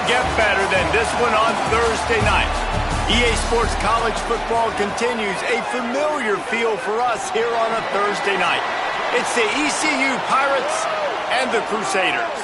get better than this one on Thursday night. EA Sports College Football continues a familiar feel for us here on a Thursday night. It's the ECU Pirates and the Crusaders.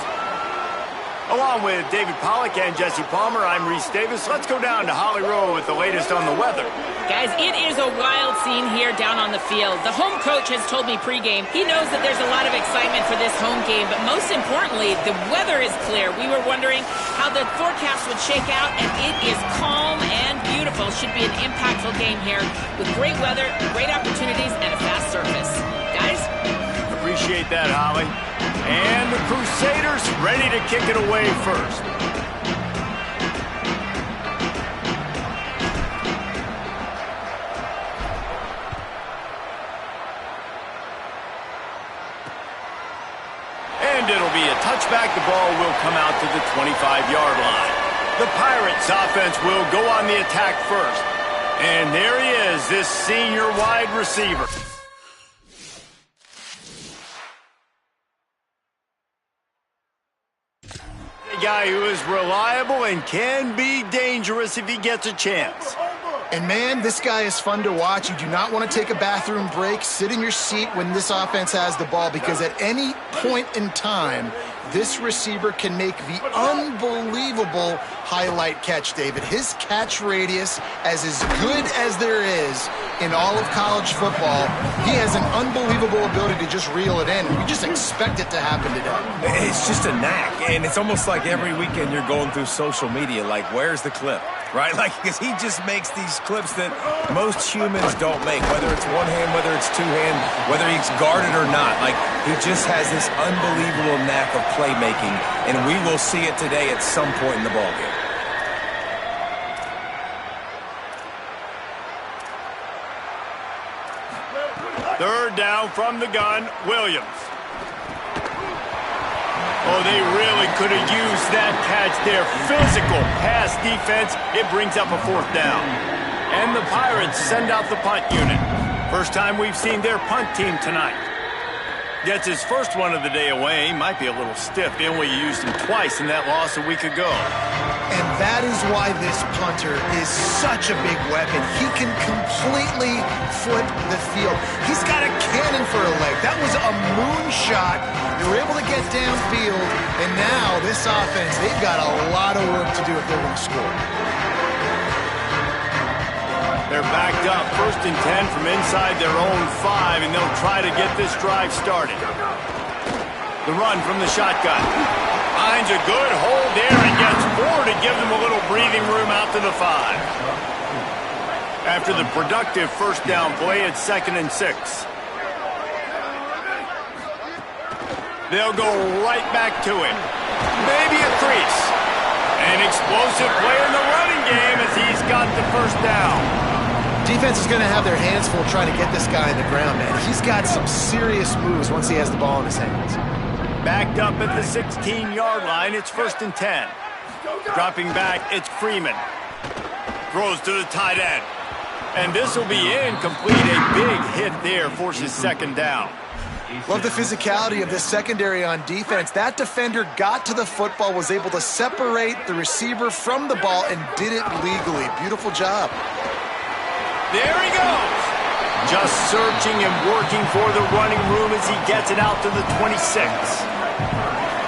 Along with David Pollack and Jesse Palmer, I'm Reese Davis. Let's go down to Holly Rowe with the latest on the weather. Guys, it is a wild scene here down on the field. The home coach has told me pregame he knows that there's a lot of excitement for this home game, but most importantly, the weather is clear. We were wondering how the forecast would shake out, and it is calm and beautiful. Should be an impactful game here with great weather, great opportunities, and a fast surface. Guys? Appreciate that, Holly. And the Crusaders ready to kick it away first. And it'll be a touchback. The ball will come out to the 25-yard line. The Pirates offense will go on the attack first. And there he is, this senior wide receiver. Guy who is reliable and can be dangerous if he gets a chance. And man, this guy is fun to watch. You do not want to take a bathroom break. Sit in your seat when this offense has the ball, because at any point in time, this receiver can make the unbelievable highlight catch, David. His catch radius is as good as there is in all of college football. He has an unbelievable ability to just reel it in. We just expect it to happen today. It's just a knack, and it's almost like every weekend you're going through social media, like, where's the clip, right? Like, because he just makes these clips that most humans don't make, whether it's one hand, whether it's two hand, whether he's guarded or not. Like, he just has this unbelievable knack of playmaking, and we will see it today at some point in the ballgame. Third down from the gun, Williams. Oh, they really could have used that catch there. Physical pass defense. It brings up a fourth down. And the Pirates send out the punt unit. First time we've seen their punt team tonight. Gets his first one of the day away. Might be a little stiff. They only used him twice in that loss a week ago. And that is why this punter is such a big weapon. He can completely flip the field. He's got a cannon for a leg. That was a moonshot. They were able to get downfield, and now this offense, they've got a lot of work to do if they're going to score. They're backed up, 1st and 10 from inside their own 5, and they'll try to get this drive started. The run from the shotgun. Finds a good hold there and gets 4 to give them a little breathing room out to the 5. After the productive first down play, it's 2nd and 6. They'll go right back to him. Maybe a crease. An explosive play in the running game as he's got the first down. Defense is going to have their hands full trying to get this guy in the ground, man. He's got some serious moves once he has the ball in his hands. Backed up at the 16-yard line, it's 1st and 10. Dropping back, it's Freeman. Throws to the tight end. And this will be incomplete. A big hit there forces 2nd down. Love the physicality of this secondary on defense. That defender got to the football, was able to separate the receiver from the ball, and did it legally. Beautiful job. There he goes. Just searching and working for the running room as he gets it out to the 26.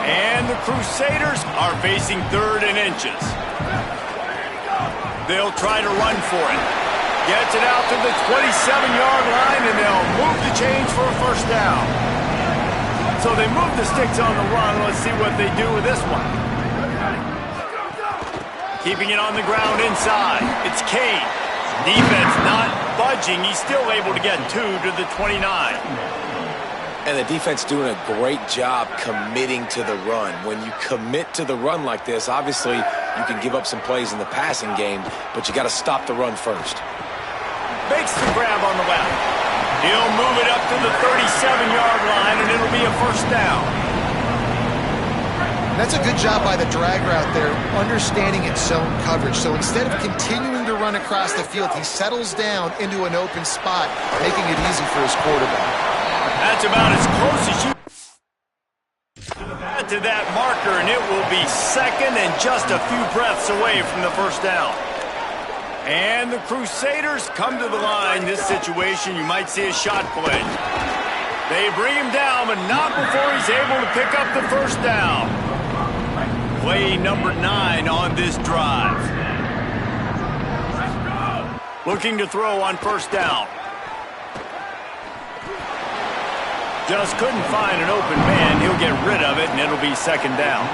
And the Crusaders are facing 3rd and inches. They'll try to run for it. Gets it out to the 27-yard line, and they'll move the chains for a first down. So they move the sticks on the run. Let's see what they do with this one. Keeping it on the ground inside. It's Kane. Defense not budging. He's still able to get 2 to the 29. And the defense doing a great job committing to the run. When you commit to the run like this, obviously you can give up some plays in the passing game, but you got to stop the run first. Makes the grab on the left. He'll move it up to the 37-yard line, and it'll be a first down. That's a good job by the drag route there, understanding its zone coverage. So instead of continuing to run across the field, he settles down into an open spot, making it easy for his quarterback. That's about as close as you... To that marker, and it will be second and just a few breaths away from the first down. And the Crusaders come to the line. This situation, you might see a shot play. They bring him down, but not before he's able to pick up the first down. Play number 9 on this drive. Looking to throw on first down. Just couldn't find an open man. He'll get rid of it, and it'll be second down.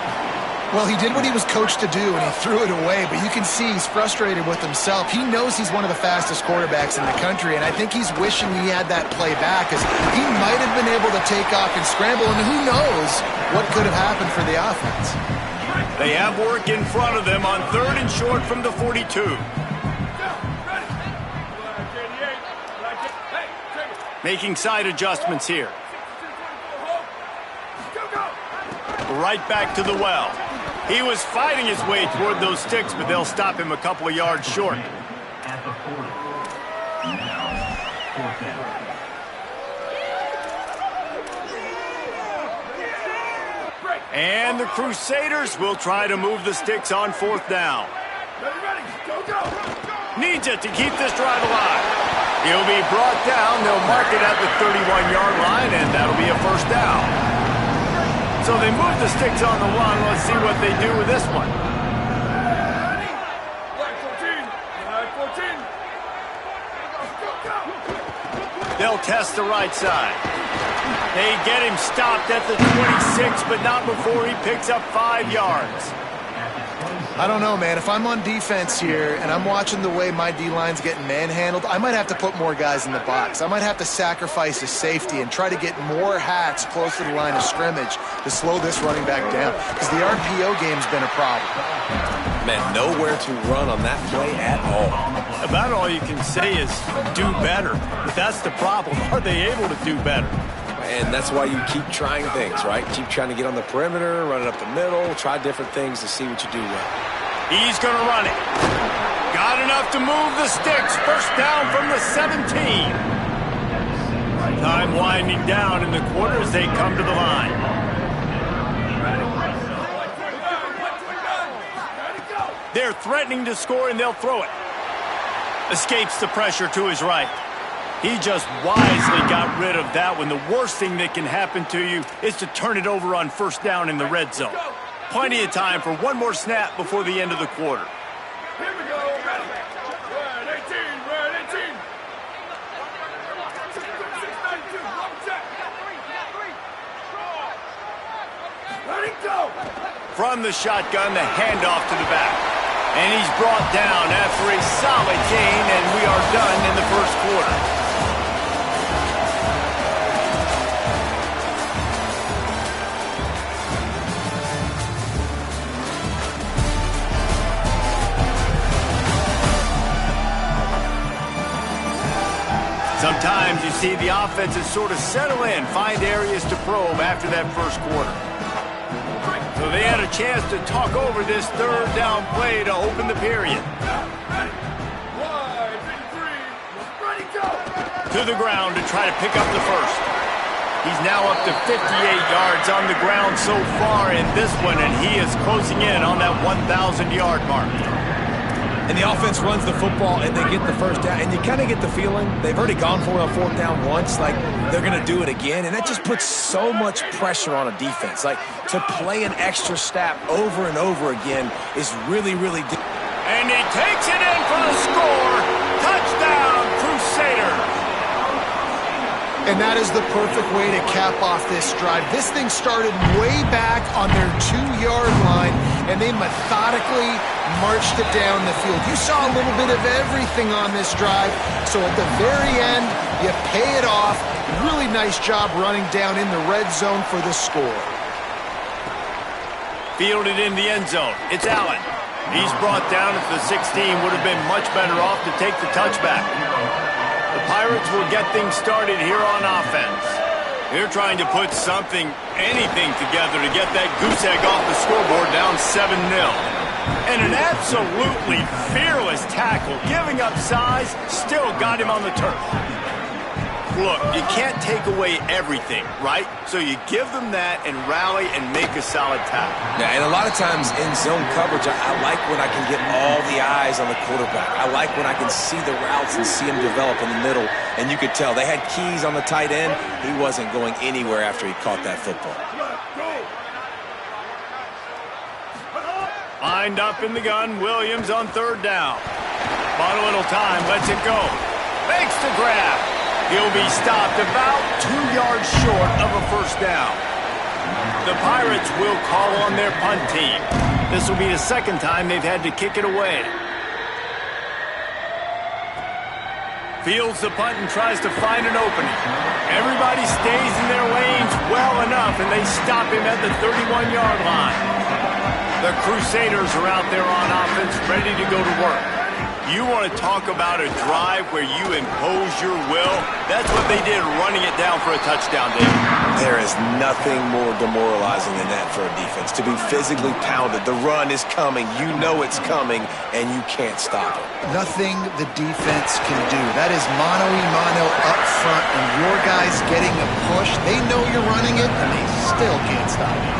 Well, he did what he was coached to do, and he threw it away, but you can see he's frustrated with himself. He knows he's one of the fastest quarterbacks in the country, and I think he's wishing he had that play back, because he might have been able to take off and scramble, and who knows what could have happened for the offense. They have work in front of them on 3rd and short from the 42. Making side adjustments here. Right back to the well. He was fighting his way toward those sticks, but they'll stop him a couple of yards short. And the Crusaders will try to move the sticks on 4th down. Needs it to keep this drive alive. He'll be brought down. They'll mark it at the 31-yard line, and that'll be a first down. So they move the sticks on the one. Let's see what they do with this one. They'll test the right side. They get him stopped at the 26, but not before he picks up 5 yards. I don't know, man. If I'm on defense here and I'm watching the way my D-line's getting manhandled, I might have to put more guys in the box. I might have to sacrifice a safety and try to get more hacks close to the line of scrimmage to slow this running back down, because the RPO game's been a problem. Man, nowhere to run on that play at all. About all you can say is do better. But that's the problem. Are they able to do better? And that's why you keep trying things, right? Keep trying to get on the perimeter, run it up the middle, try different things to see what you do well. He's going to run it. Got enough to move the sticks. First down from the 17. Time winding down in the quarter as they come to the line. They're threatening to score, and they'll throw it. Escapes the pressure to his right. He just wisely got rid of that one. The worst thing that can happen to you is to turn it over on first down in the red zone. Plenty of time for one more snap before the end of the quarter. Here we go. Ready. Red 18. Red 18. 692. One check. Let it go. From the shotgun, the handoff to the back. And he's brought down after a solid gain, and we are done in the first quarter. Sometimes you see the offenses sort of settle in, find areas to probe after that first quarter. So they had a chance to talk over this 3rd down play to open the period. To the ground to try to pick up the first. He's now up to 58 yards on the ground so far in this one, and he is closing in on that 1,000-yard mark. And the offense runs the football, and they get the first down. And you kind of get the feeling they've already gone for it on 4th down once, like they're going to do it again. And that just puts so much pressure on a defense. Like, to play an extra snap over and over again is really, really difficult. And he takes it in for the score. Touchdown, Crusaders. And that is the perfect way to cap off this drive. This thing started way back on their 2-yard line, and they methodically marched it down the field. You saw a little bit of everything on this drive, so at the very end, you pay it off. Really nice job running down in the red zone for the score. Fielded in the end zone. It's Allen. He's brought down at the 16. Would have been much better off to take the touchback. The Pirates will get things started here on offense. They're trying to put something, anything together to get that goose egg off the scoreboard, down 7-0. And an absolutely fearless tackle, giving up size, still got him on the turf. look, you can't take away everything, right? So you give them that and rally and make a solid tackle. Yeah, and a lot of times in zone coverage, I like when I can get all the eyes on the quarterback. I like when I can see the routes and see them develop in the middle. And you could tell they had keys on the tight end. He wasn't going anywhere after he caught that football. Lined up in the gun, Williams on third down. Bought a little time, lets it go. Makes the grab. He'll be stopped about 2 yards short of a first down. The Pirates will call on their punt team. This will be the second time they've had to kick it away. Fields the punt and tries to find an opening. Everybody stays in their lanes well enough, and they stop him at the 31-yard line. The Crusaders are out there on offense, ready to go to work. You want to talk about a drive where you impose your will? That's what they did, running it down for a touchdown, David. There is nothing more demoralizing than that for a defense. To be physically pounded. The run is coming. You know it's coming, and you can't stop it. Nothing the defense can do. That is mano-a-mano up front, and your guys getting a push. They know you're running it, and they still can't stop it.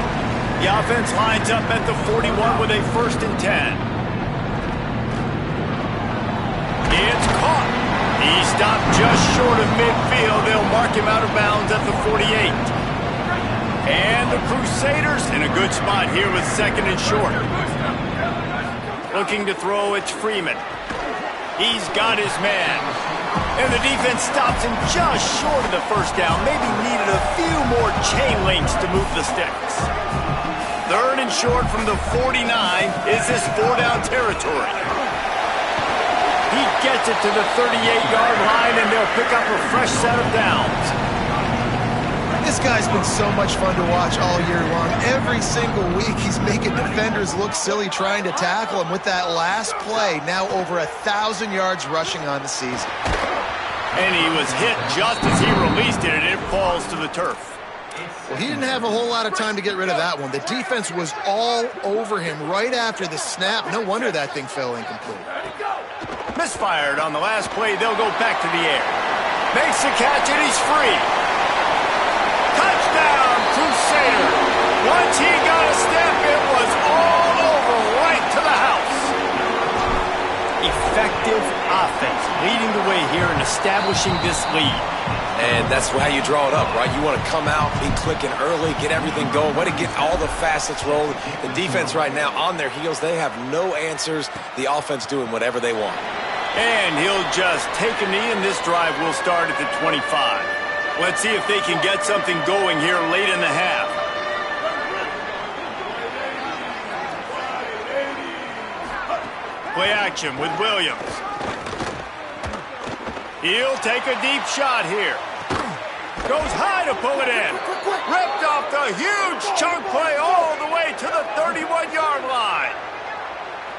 The offense lines up at the 41 with a 1st and 10. It's caught. He stopped just short of midfield. They'll mark him out of bounds at the 48. And the Crusaders in a good spot here with 2nd and short. Looking to throw, it's Freeman. He's got his man. And the defense stops him just short of the first down. Maybe needed a few more chain links to move the sticks. 3rd and short from the 49. Is this 4-down territory? He gets it to the 38-yard line, and they'll pick up a fresh set of downs. This guy's been so much fun to watch all year long. Every single week, he's making defenders look silly trying to tackle him with that last play. Now over 1,000 yards rushing on the season. And he was hit just as he released it, and it falls to the turf. Well, he didn't have a whole lot of time to get rid of that one. The defense was all over him right after the snap. No wonder that thing fell incomplete. Misfired on the last play. They'll go back to the air. Makes the catch, and he's free. Touchdown, Crusader. Once he got a step, it was all over right to the house. Effective offense leading the way here and establishing this lead. And that's how you draw it up, right? You want to come out, be clicking early, get everything going, way to get all the facets rolling. The defense right now on their heels, they have no answers. The offense doing whatever they want. And he'll just take a knee, and this drive will start at the 25. Let's see if they can get something going here late in the half. Play action with Williams. He'll take a deep shot here. Goes high to pull it in. Ripped off the huge chunk play all the way to the 31-yard line.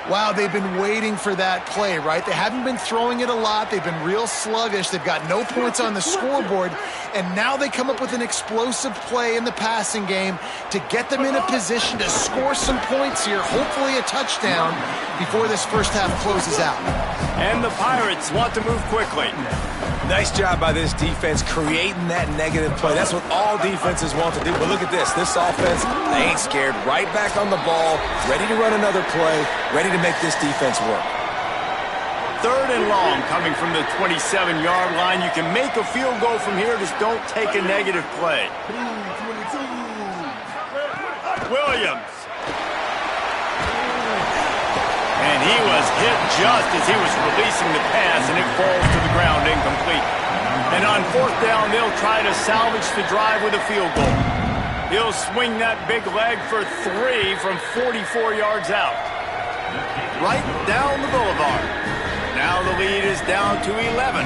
Wow, they've been waiting for that play, right? They haven't been throwing it a lot. They've been real sluggish. They've got no points on the scoreboard. And now they come up with an explosive play in the passing game to get them in a position to score some points here, hopefully a touchdown, before this first half closes out. And the Pirates want to move quickly. Nice job by this defense creating that negative play. That's what all defenses want to do. But look at this. This offense, they ain't scared. Right back on the ball, ready to run another play, ready to make this defense work. 3rd and long coming from the 27-yard line. You can make a field goal from here. Just don't take a negative play. Williams. And he was hit just as he was releasing the pass, and it falls to the ground incomplete. And on 4th down, they'll try to salvage the drive with a field goal. He'll swing that big leg for 3 from 44 yards out. Right down the boulevard. Now the lead is down to 11.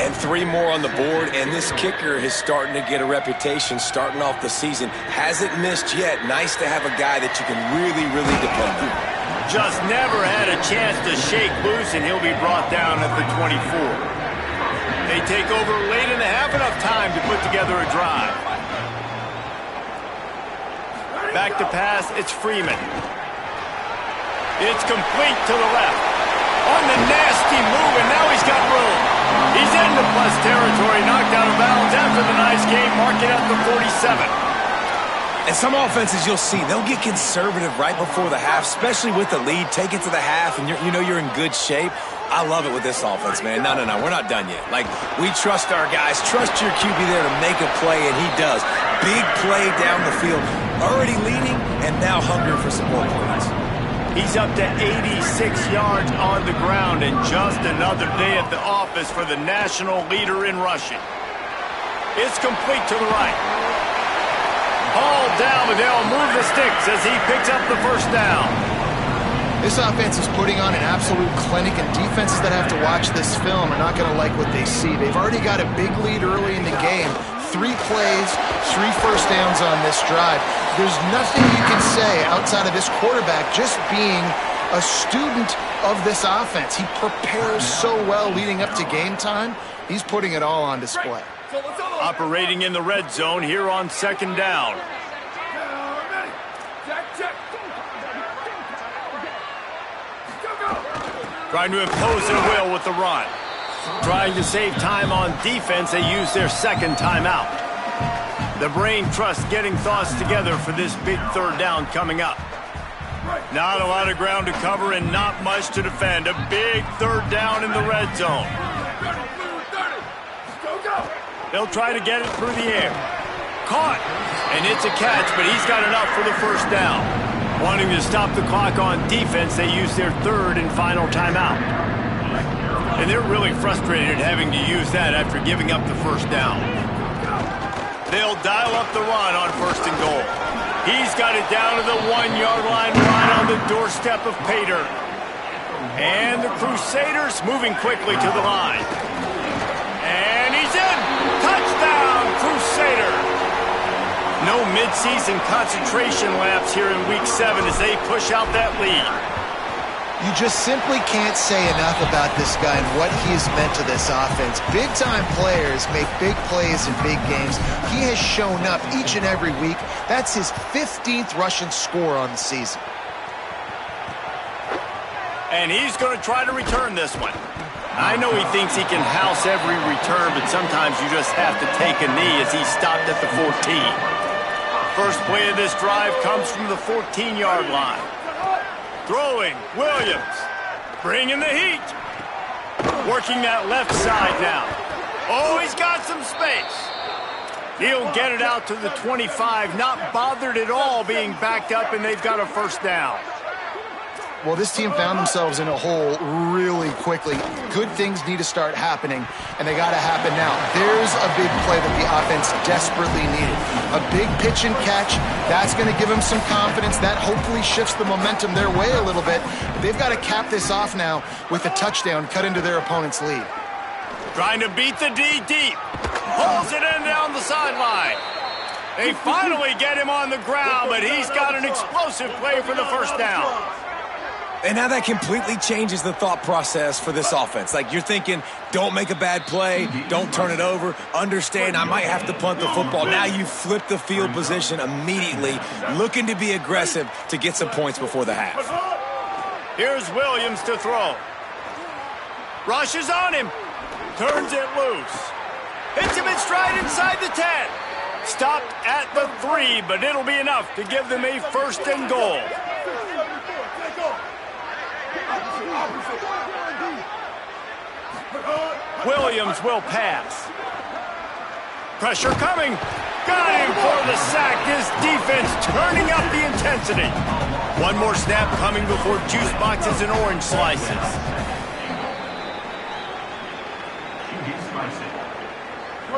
And 3 more on the board, and this kicker is starting to get a reputation starting off the season. Hasn't missed yet. Nice to have a guy that you can really, really depend on. Just never had a chance to shake loose, and he'll be brought down at the 24. They take over late in the half, enough time to put together a drive. Back to pass, it's Freeman. It's complete to the left. On the nasty move, and now he's got room. He's into plus territory, knocked out of bounds after the nice game, marking at the 47. And some offenses you'll see, they'll get conservative right before the half, especially with the lead. Take it to the half, and you know you're in good shape. I love it with this offense, man. No, we're not done yet. Like, we trust our guys. Trust your QB there to make a play, and he does. Big play down the field. Already leading, and now hungry for some more points. He's up to 86 yards on the ground, and just another day at the office for the national leader in rushing. It's complete to the right. Ball down, but they'll move the sticks as he picks up the first down. This offense is putting on an absolute clinic, and defenses that have to watch this film are not going to like what they see. They've already got a big lead early in the game. 3 plays, 3 first downs on this drive. There's nothing you can say outside of this quarterback just being a student of this offense. He prepares so well leading up to game time. He's putting it all on display. Operating in the red zone here on second down. Trying to impose their will with the run. Trying to save time on defense, they use their second timeout. The brain trust getting thoughts together for this big third down coming up. Not a lot of ground to cover and not much to defend. A big third down in the red zone. They'll try to get it through the air. Caught. And it's a catch, but he's got enough for the first down. Wanting to stop the clock on defense, they use their third and final timeout. And they're really frustrated having to use that after giving up the first down. They'll dial up the run on first and goal. He's got it down to the 1-yard line right on the doorstep of Pater. And the Crusaders moving quickly to the line. And he's in! Touchdown, Crusader! No midseason concentration laps here in Week 7 as they push out that lead. You just simply can't say enough about this guy and what he has meant to this offense. Big-time players make big plays in big games. He has shown up each and every week. That's his 15th rushing score on the season. And he's going to try to return this one. I know he thinks he can house every return, but sometimes you just have to take a knee as he stopped at the 14. First play of this drive comes from the 14-yard line. Throwing, Williams, bringing the heat. Working that left side now. Oh, he's got some space. He'll get it out to the 25, not bothered at all being backed up, and they've got a first down. Well, this team found themselves in a hole really quickly. Good things need to start happening, and they got to happen now. There's a big play that the offense desperately needed. A big pitch and catch. That's going to give them some confidence. That hopefully shifts the momentum their way a little bit. But they've got to cap this off now with a touchdown cut into their opponent's lead. Trying to beat the D deep. Pulls it in down the sideline. They finally get him on the ground, but he's got an explosive play for the first down. And now that completely changes the thought process for this offense. Like, you're thinking, don't make a bad play, don't turn it over, understand I might have to punt the football. Now you flip the field position immediately, looking to be aggressive to get some points before the half. Here's Williams to throw. Rushes on him. Turns it loose. Hits him in stride inside the 10. Stopped at the 3, but it'll be enough to give them a first and goal. Williams will pass. Pressure coming. Got him for the sack. This defense turning up the intensity. One more snap coming before juice boxes and orange slices.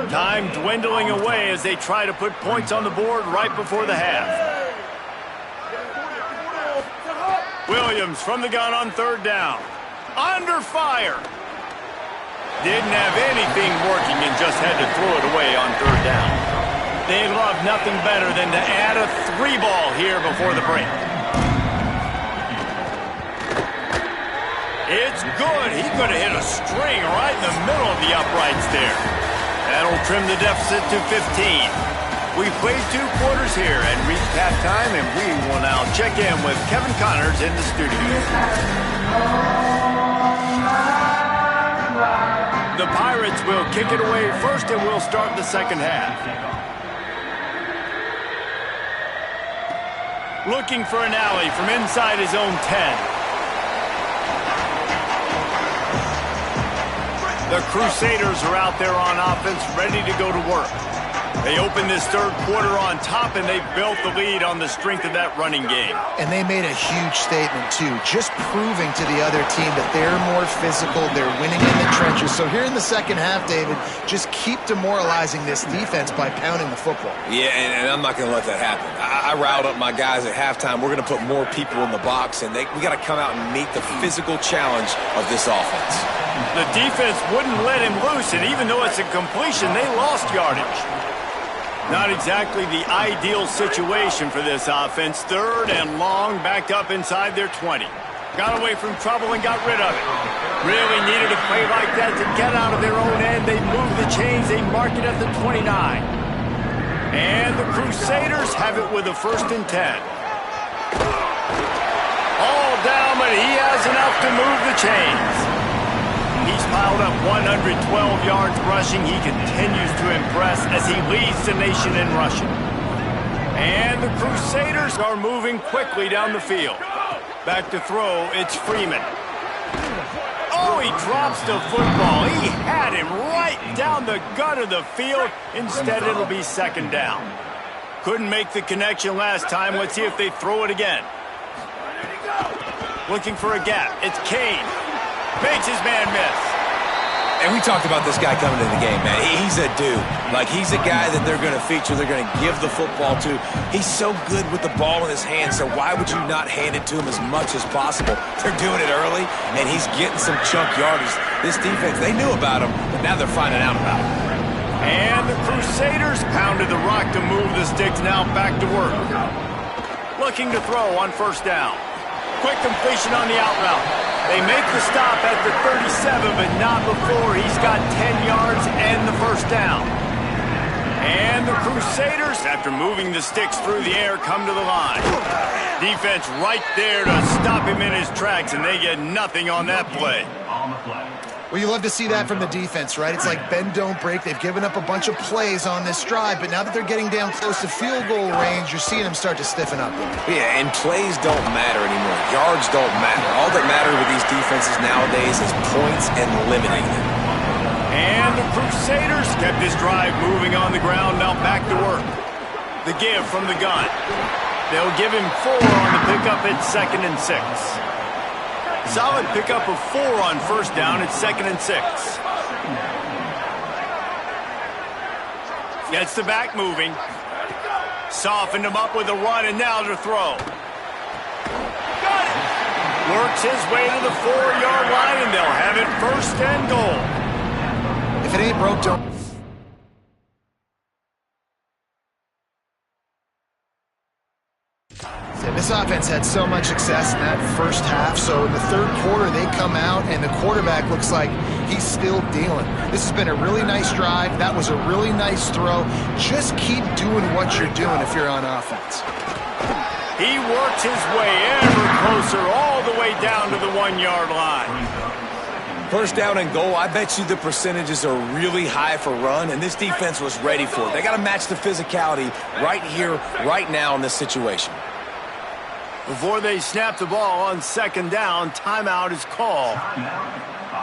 Time dwindling away as they try to put points on the board right before the half. Williams from the gun on third down. Under fire. Didn't have anything working and just had to throw it away on third down. They love nothing better than to add a 3 ball here before the break. It's good. He could have hit a string right in the middle of the uprights there. That'll trim the deficit to 15. We've played 2 quarters here and reached halftime, and we will now check in with Kevin Connors in the studio. The Pirates will kick it away first, and we'll start the second half. Looking for an alley from inside his own 10. The Crusaders are out there on offense, ready to go to work. They open this third quarter on top, and they've built the lead on the strength of that running game. And they made a huge statement, too, just proving to the other team that they're more physical, they're winning in the trenches. So here in the second half, David, just keep demoralizing this defense by pounding the football. Yeah, and I'm not going to let that happen. I riled up my guys at halftime. We're going to put more people in the box, and we got to come out and meet the physical challenge of this offense. The defense wouldn't let him loose, and even though it's a completion, they lost yardage. Not exactly the ideal situation for this offense. Third and long, backed up inside their 20. Got away from trouble and got rid of it. Really needed a play like that to get out of their own end. They move the chains. They mark it at the 29. And the Crusaders have it with a 1st and 10. All down, but he has enough to move the chains. He's piled up 112 yards rushing. He continues to impress as he leads the nation in rushing. And the Crusaders are moving quickly down the field. Back to throw, it's Freeman. Oh, he drops the football. He had him right down the gut of the field. Instead, it'll be 2nd down. Couldn't make the connection last time. Let's see if they throw it again. Looking for a gap. It's Kane. Makes his man miss. And we talked about this guy coming into the game, man. He's a dude. Like, he's a guy that they're going to feature, they're going to give the football to. He's so good with the ball in his hands, so why would you not hand it to him as much as possible? They're doing it early, and he's getting some chunk yardage. This defense, they knew about him, but now they're finding out about him. And the Crusaders pounded the rock to move the sticks, now back to work. Looking to throw on 1st down. Quick completion on the out route. They make the stop at the 37, but not before he's got 10 yards and the 1st down. And the Crusaders, after moving the sticks through the air, come to the line. Defense right there to stop him in his tracks, and they get nothing on that play. Well, you love to see that from the defense, right? It's like bend, don't break. They've given up a bunch of plays on this drive, but now that they're getting down close to field goal range, you're seeing them start to stiffen up. Yeah, and plays don't matter anymore. Yards don't matter. All that matters with these defenses nowadays is points and limiting them. And the Crusaders kept this drive moving on the ground, now back to work. The give from the gun. They'll give him 4 on the pickup at 2nd and 6. Solid pickup of 4 on 1st down. It's 2nd and 6. Gets the back moving. Softened him up with a run, and now to throw. Got it. Works his way to the 4-yard line, and they'll have it 1st and goal. If it ain't broke, don't... This offense had so much success in that 1st half, so in the 3rd quarter they come out and the quarterback looks like he's still dealing. This has been a really nice drive. That was a really nice throw. Just keep doing what you're doing if you're on offense. He works his way ever closer all the way down to the 1-yard line. 1st down and goal, I bet you the percentages are really high for run, and this defense was ready for it. They got to match the physicality right here, right now in this situation. Before they snap the ball on 2nd down, timeout is called.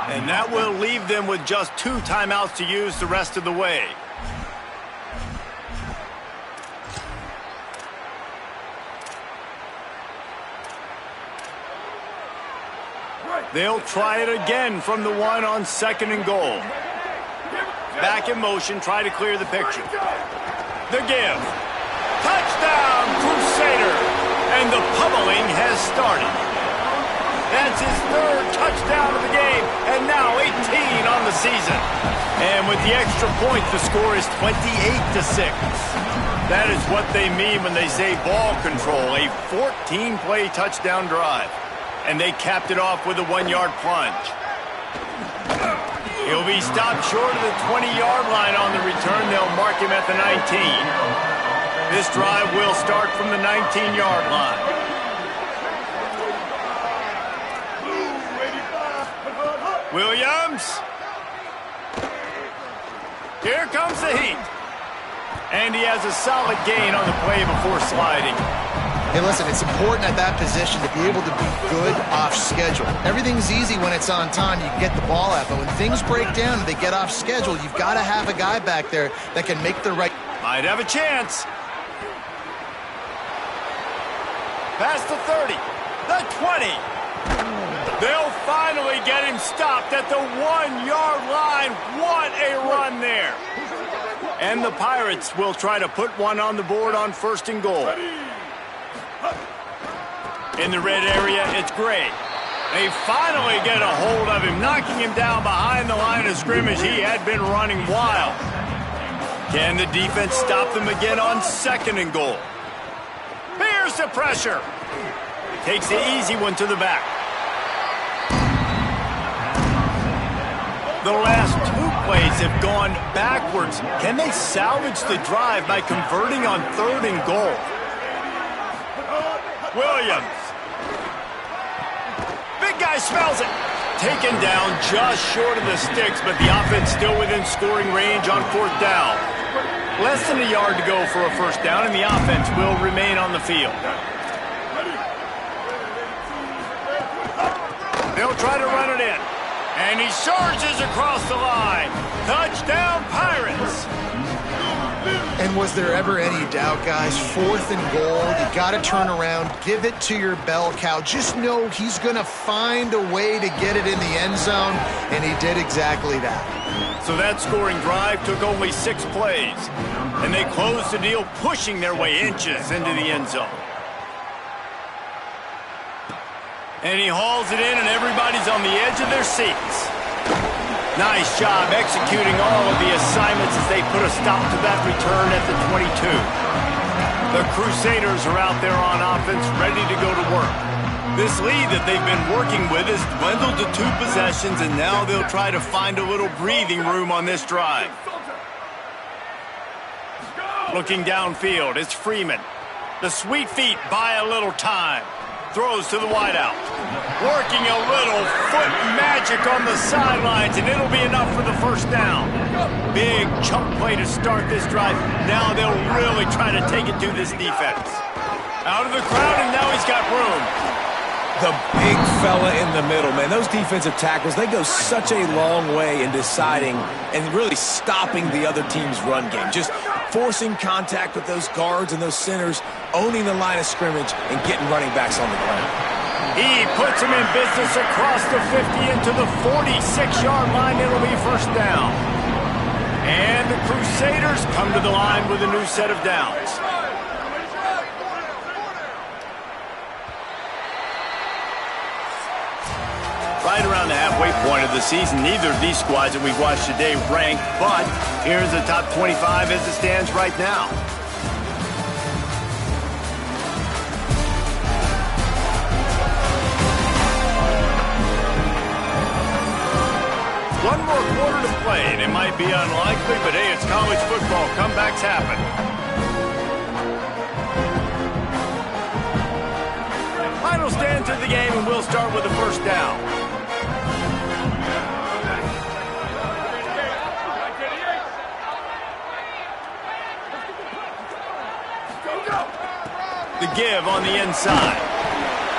And that will leave them with just 2 timeouts to use the rest of the way. They'll try it again from the 1 on 2nd and goal. Back in motion, try to clear the picture. The give. Touchdown, Crusader! And the pummeling has started. That's his 3rd touchdown of the game, and now 18 on the season. And with the extra point, the score is 28-6. That is what they mean when they say ball control, a 14-play touchdown drive. And they capped it off with a 1-yard plunge. He'll be stopped short of the 20-yard line on the return. They'll mark him at the 19. This drive will start from the 19-yard line. Williams. Here comes the heat. And he has a solid gain on the play before sliding. Hey, listen, it's important at that position to be able to be good off schedule. Everything's easy when it's on time. You can get the ball out. But when things break down and they get off schedule, you've got to have a guy back there that can make the right... Might have a chance. Past the 30. The 20. They'll finally get him stopped at the 1-yard line. What a run there. And the Pirates will try to put one on the board on 1st and goal. In the red area, it's Gray. They finally get a hold of him, knocking him down behind the line of scrimmage. He had been running wild. Can the defense stop them again on 2nd and goal? Here's the pressure. Takes the easy one to the back. The last 2 plays have gone backwards. Can they salvage the drive by converting on 3rd and goal? Williams. Big guy smells it. Taken down just short of the sticks, but the offense still within scoring range on 4th down. Less than a yard to go for a 1st down, and the offense will remain on the field. They'll try to run it in. And he surges across the line. Touchdown, Pirates. And was there ever any doubt, guys? 4th and goal. You got to turn around. Give it to your bell cow. Just know he's going to find a way to get it in the end zone, and he did exactly that. So that scoring drive took only 6 plays. And they closed the deal, pushing their way inches into the end zone. And he hauls it in, and everybody's on the edge of their seats. Nice job executing all of the assignments as they put a stop to that return at the 22. The Crusaders are out there on offense, ready to go to work. This lead that they've been working with has dwindled to 2 possessions, and now they'll try to find a little breathing room on this drive. Looking downfield, it's Freeman. The sweet feet buy a little time. Throws to the wideout. Working a little foot magic on the sidelines, and it'll be enough for the 1st down. Big chunk play to start this drive. Now they'll really try to take it to this defense. Out of the crowd, and now he's got room. The big fella in the middle, man. Those defensive tackles, they go such a long way in deciding and really stopping the other team's run game. Just forcing contact with those guards and those centers, owning the line of scrimmage, and getting running backs on the ground. He puts him in business across the 50 into the 46-yard line. It'll be 1st down. And the Crusaders come to the line with a new set of downs. Right around the halfway point of the season, neither of these squads that we've watched today rank, but here's the top 25 as it stands right now. One more quarter to play, and it might be unlikely, but hey, it's college football. Comebacks happen. Final stands of the game, and we'll start with the 1st down. The give on the inside.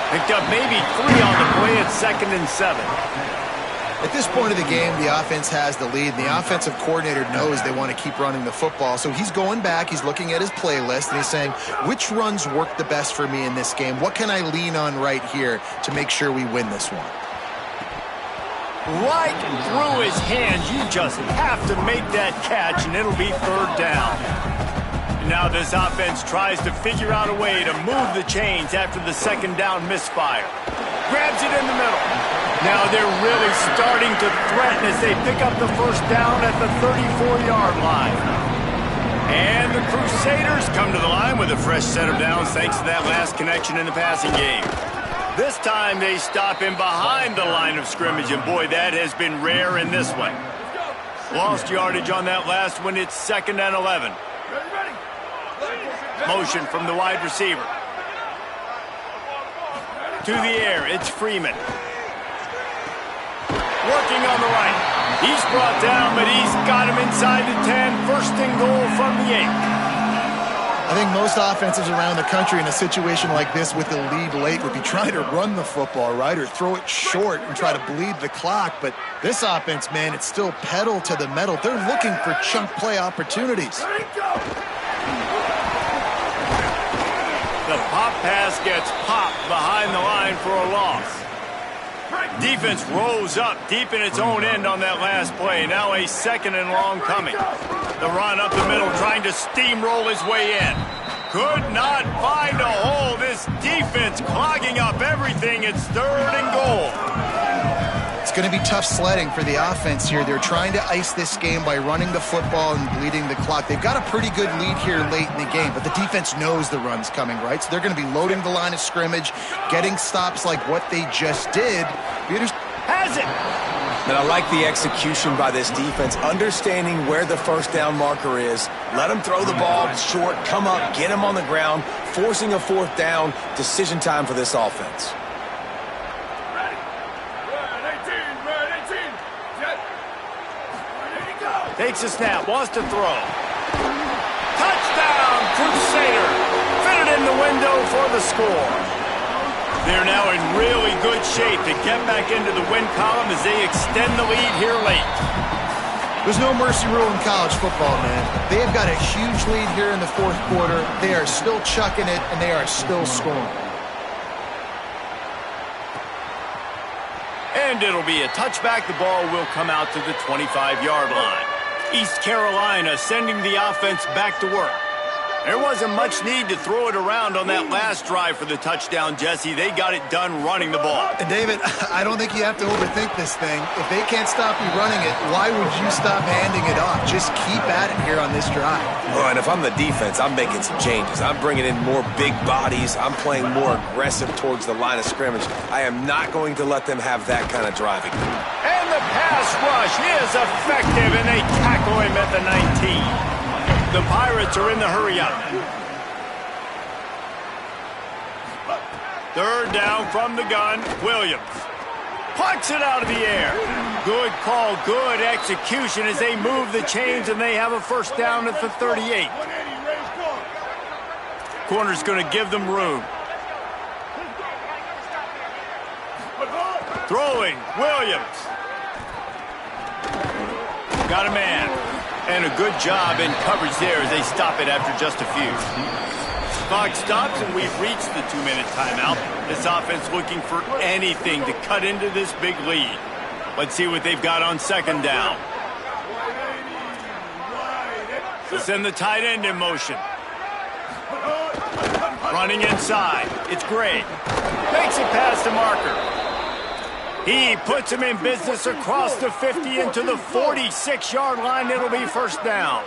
Picked up maybe 3 on the play at 2nd and 7. At this point of the game, the offense has the lead. The offensive coordinator knows they want to keep running the football. So he's going back, he's looking at his playlist, and he's saying, which runs work the best for me in this game? What can I lean on right here to make sure we win this one? Right through his hands. You just have to make that catch, and it'll be 3rd down. Now this offense tries to figure out a way to move the chains after the 2nd down misfire. Grabs it in the middle. Now they're really starting to threaten as they pick up the 1st down at the 34-yard line. And the Crusaders come to the line with a fresh set of downs thanks to that last connection in the passing game. This time they stop him behind the line of scrimmage, and boy, that has been rare in this one. Lost yardage on that last one. It's 2nd and 11. Motion from the wide receiver. To the air, it's Freeman. Working on the right. He's brought down, but he's got him inside the 10. First and goal from the 8. I think most offenses around the country in a situation like this with the lead late would be trying to run the football, right, or throw it short and try to bleed the clock. But this offense, man, it's still pedal to the metal. They're looking for chunk play opportunities. The pop pass gets popped behind the line for a loss. Defense rolls up deep in its own end on that last play. Now a second and long coming. The run up the middle, trying to steamroll his way in. Could not find a hole. This defense clogging up everything. It's third and goal. It's going to be tough sledding for the offense here. They're trying to ice this game by running the football and bleeding the clock. They've got a pretty good lead here late in the game, but the defense knows the run's coming, right? So they're going to be loading the line of scrimmage, getting stops like what they just did. Has it! And I like the execution by this defense, understanding where the first down marker is. Let them throw the ball short, come up, get him on the ground, forcing a fourth down. Decision time for this offense. Takes a snap, wants to throw. Touchdown, Crusader. Fitted in the window for the score. They're now in really good shape to get back into the win column as they extend the lead here late. There's no mercy rule in college football, man. They have got a huge lead here in the fourth quarter. They are still chucking it, and they are still scoring. And it'll be a touchback. The ball will come out to the 25-yard line. East Carolina sending the offense back to work. There wasn't much need to throw it around on that last drive for the touchdown, Jesse. They got it done running the ball. And David, I don't think you have to overthink this thing. If they can't stop you running it, why would you stop handing it off? Just keep at it here on this drive. Oh, and if I'm the defense, I'm making some changes. I'm bringing in more big bodies. I'm playing more aggressive towards the line of scrimmage. I am not going to let them have that kind of driving. And the pass rush is effective, and they tackle him at the 19. The Pirates are in the hurry-up. Third down from the gun, Williams. Punts it out of the air. Good call, good execution as they move the chains, and they have a first down at the 38. Corner's going to give them room. Throwing, Williams. Got a man. And a good job in coverage there as they stop it after just a few. Clock stops, and we've reached the 2-minute timeout. This offense looking for anything to cut into this big lead. Let's see what they've got on second down. To send the tight end in motion. Running inside. It's Gray. Makes it past the marker. He puts him in business across the 50 into the 46-yard line. It'll be first down.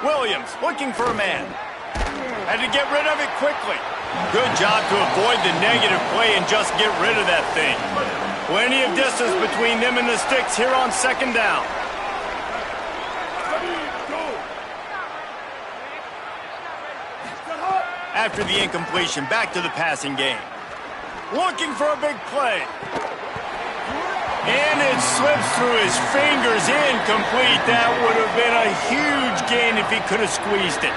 Williams looking for a man. Had to get rid of it quickly. Good job to avoid the negative play and just get rid of that thing. Plenty of distance between them and the sticks here on second down. After the incompletion, back to the passing game. Looking for a big play. And it slips through his fingers, incomplete. That would have been a huge gain if he could have squeezed it.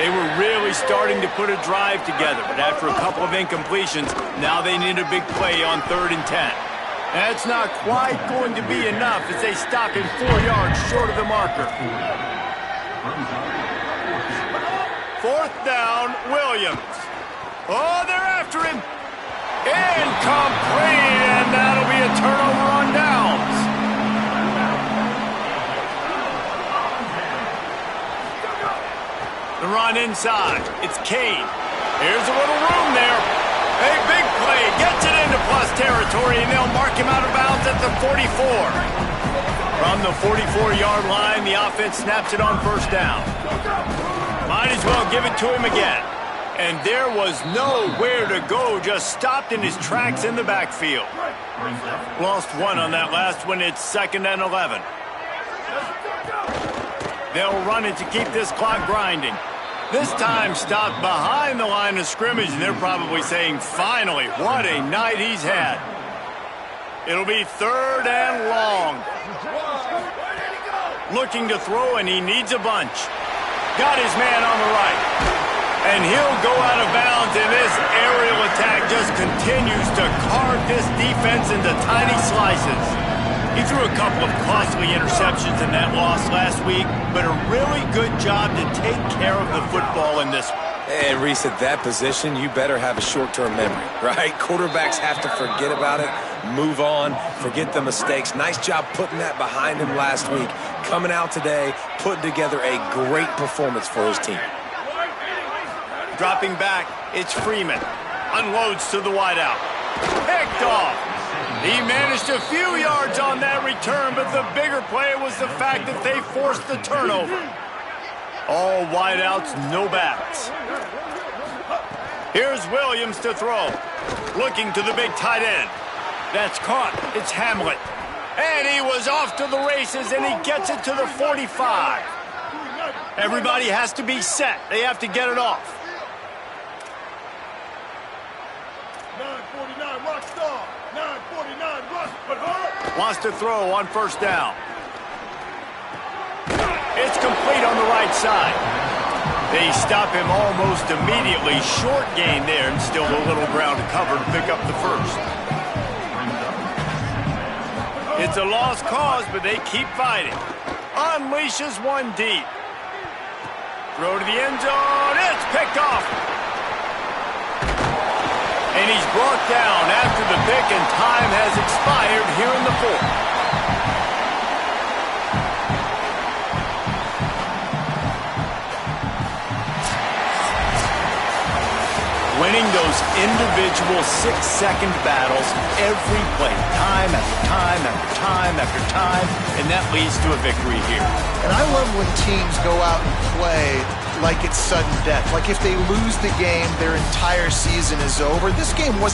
They were really starting to put a drive together, but after a couple of incompletions, now they need a big play on 3rd and 10. That's not quite going to be enough as they stop him 4 yards short of the marker. 4th down, Williams. Oh, they're after him. Incomplete, and that'll be a turnover on downs. The run inside. It's Kane. Here's a little room there. A big play. Gets it into plus territory, and they'll mark him out of bounds at the 44. From the 44-yard line, the offense snaps it on first down. Might as well give it to him again. And there was nowhere to go, just stopped in his tracks in the backfield. Lost one on that last one. It's 2nd and 11. They'll run it to keep this clock grinding. This time stopped behind the line of scrimmage, and they're probably saying, finally, what a night he's had. It'll be 3rd and long. Looking to throw, and he needs a bunch. Got his man on the right. And he'll go out of bounds, and this aerial attack just continues to carve this defense into tiny slices. He threw a couple of costly interceptions in that loss last week, but a really good job to take care of the football in this one. And Reese, at that position, you better have a short-term memory, right? Quarterbacks have to forget about it, move on, forget the mistakes. Nice job putting that behind him last week. Coming out today, putting together a great performance for his team. Dropping back, it's Freeman. Unloads to the wideout. Picked off. He managed a few yards on that return, but the bigger play was the fact that they forced the turnover. All wideouts, no backs. Here's Williams to throw. Looking to the big tight end. That's caught. It's Hamlet. And he was off to the races, and he gets it to the 45. Everybody has to be set. They have to get it off. 949 rock star. 949 rock, but hard. Wants to throw on 1st down. It's complete on the right side. They stop him almost immediately. Short gain there, and still a little ground to cover to pick up the 1st. It's a lost cause, but they keep fighting. Unleashes one deep. Throw to the end zone. It's picked off. And he's brought down after the pick, and time has expired here in the 4th. Winning those individual 6-second battles every play, time after time after time after time, and that leads to a victory here. And I love when teams go out and play like it's sudden death. Like if they lose the game, their entire season is over. This game wasn't